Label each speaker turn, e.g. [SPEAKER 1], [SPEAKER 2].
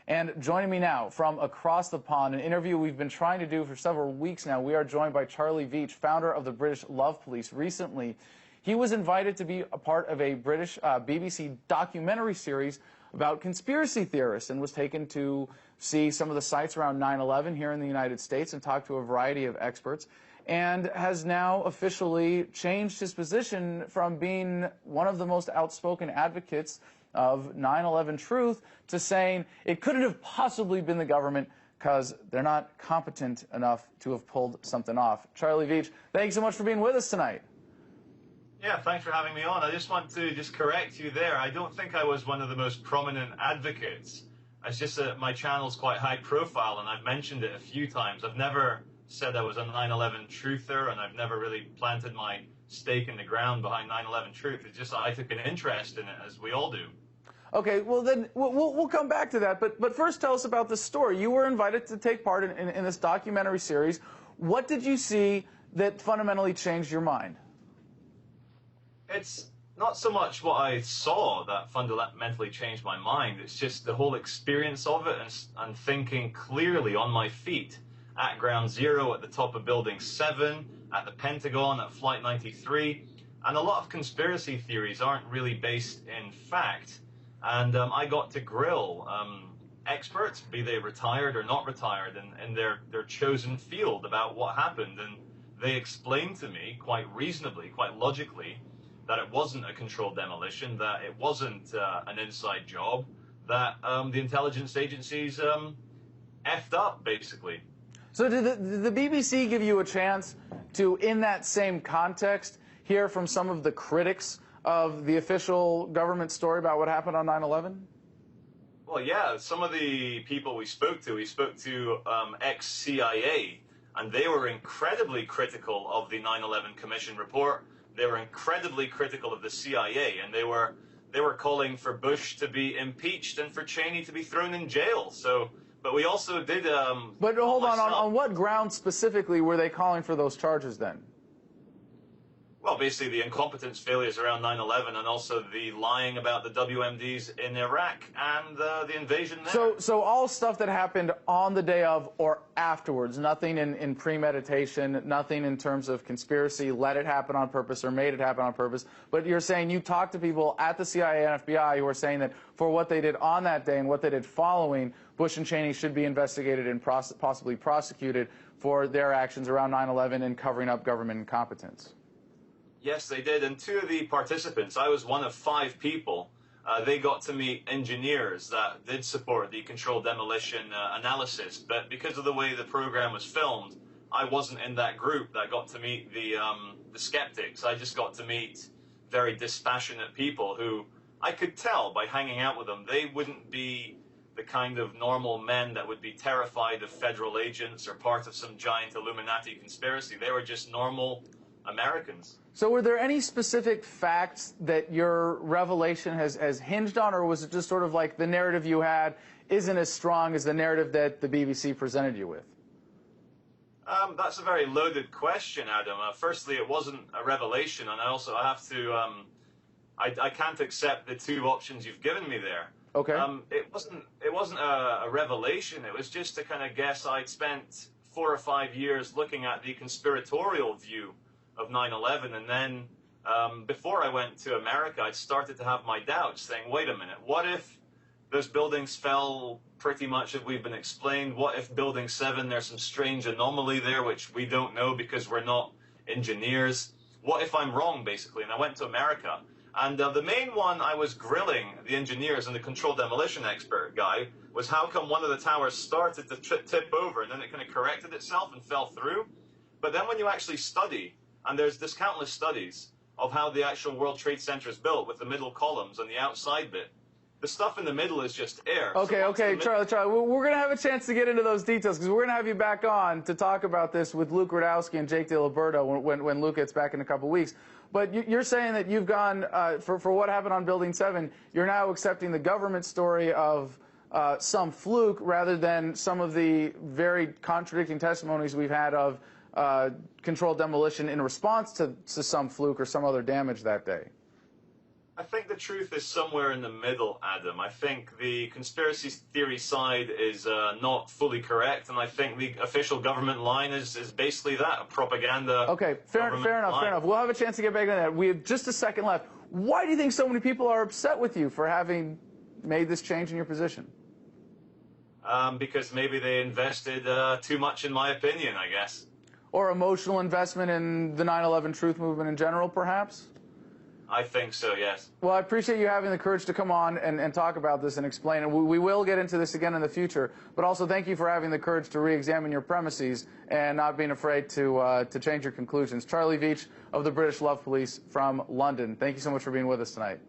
[SPEAKER 1] And joining me now from across the pond, an interview we've been trying to do for several weeks now, we are joined by Charlie Veitch, founder of the British Love Police. Recently, he was invited to be a part of a British BBC documentary series about conspiracy theorists and was taken to see some of the sites around 9/11 here in the United States and talk to a variety of experts, and has now officially changed his position from being one of the most outspoken advocates of 9/11 truth to saying it couldn't have possibly been the government because they're not competent enough to have pulled something off. Charlie Veitch, thanks so much for being with us tonight.
[SPEAKER 2] Yeah, thanks for having me on. I just want to correct you there. I don't think I was one of the most prominent advocates. It's just that my channel's quite high profile, and I've mentioned it a few times. I've never said I was a 9/11 truther, and I've never really planted my stake in the ground behind 9/11 truth. It's just that I took an interest in it, as we all do.
[SPEAKER 1] Okay, well then we'll come back to that. But first, tell us about the story. You were invited to take part in this documentary series. What did you see that fundamentally changed your mind?
[SPEAKER 2] It's not so much what I saw that fundamentally changed my mind. It's just the whole experience of it and thinking clearly on my feet at Ground Zero, at the top of Building 7, at the Pentagon, at Flight 93. And a lot of conspiracy theories aren't really based in fact. And I got to grill experts, be they retired or not retired, in their chosen field about what happened. And they explained to me quite reasonably, quite logically, that it wasn't a controlled demolition, that it wasn't an inside job, that the intelligence agencies effed up, basically.
[SPEAKER 1] So did the BBC give you a chance to, in that same context, hear from some of the critics of the official government story about what happened on 9/11?
[SPEAKER 2] Well, yeah, some of the people we spoke to ex-CIA, and they were incredibly critical of the 9/11 Commission report. They were incredibly critical of the CIA, and they were calling for Bush to be impeached and for Cheney to be thrown in jail. So, but we also did.
[SPEAKER 1] But hold on what grounds specifically were they calling for those charges then?
[SPEAKER 2] Well, basically the incompetence failures around 9/11, and also the lying about the WMDs in Iraq and the invasion there.
[SPEAKER 1] So all stuff that happened on the day of or afterwards, nothing in premeditation, nothing in terms of conspiracy, let it happen on purpose or made it happen on purpose. But you're saying you talked to people at the CIA and FBI who were saying that for what they did on that day and what they did following, Bush and Cheney should be investigated and possibly prosecuted for their actions around 9/11 and covering up government incompetence.
[SPEAKER 2] Yes, they did. And two of the participants, I was one of 5 people, they got to meet engineers that did support the controlled demolition analysis. But because of the way the program was filmed, I wasn't in that group that got to meet the skeptics. I just got to meet very dispassionate people who I could tell by hanging out with them, they wouldn't be the kind of normal men that would be terrified of federal agents or part of some giant Illuminati conspiracy. They were just normal Americans.
[SPEAKER 1] So were there any specific facts that your revelation has hinged on, or was it just sort of like the narrative you had isn't as strong as the narrative that the BBC presented you with?
[SPEAKER 2] That's a very loaded question, Adam. Firstly, it wasn't a revelation, and I have to, I can't accept the 2 options you've given me there.
[SPEAKER 1] Okay.
[SPEAKER 2] It wasn't a revelation. It was just to kind of guess. I'd spent 4 or 5 years looking at the conspiratorial view of 9/11, and then before I went to America, I started to have my doubts, saying, wait a minute, what if those buildings fell pretty much as we've been explained? What if Building 7, there's some strange anomaly there which we don't know because we're not engineers? What if I'm wrong, basically? And I went to America, and the main one I was grilling the engineers and the controlled demolition expert guy was how come one of the towers started to tip over and then it kind of corrected itself and fell through. But then when you actually study, and there's countless studies of how the actual World Trade Center is built with the middle columns and the outside bit. The stuff in the middle is just air.
[SPEAKER 1] Okay, Charlie, we're going to have a chance to get into those details because we're going to have you back on to talk about this with Luke Rudowski and Jake DeLiberto when Luke gets back in a couple weeks. But you're saying that you've gone, for what happened on Building 7, you're now accepting the government story of some fluke rather than some of the very contradicting testimonies we've had of controlled demolition in response to some fluke or some other damage that day.
[SPEAKER 2] I think the truth is somewhere in the middle, Adam. I think the conspiracy theory side is not fully correct, and I think the official government line is basically that, a propaganda.
[SPEAKER 1] Okay, fair enough. We'll have a chance to get back on that. We have just a second left. Why do you think so many people are upset with you for having made this change in your position?
[SPEAKER 2] Because maybe they invested too much, in my opinion, I guess.
[SPEAKER 1] Or emotional investment in the 9/11 truth movement in general, perhaps?
[SPEAKER 2] I think so, yes.
[SPEAKER 1] Well, I appreciate you having the courage to come on and talk about this and explain it. We will get into this again in the future, but also thank you for having the courage to re-examine your premises and not being afraid to change your conclusions. Charlie Veitch of the British Love Police from London, thank you so much for being with us tonight.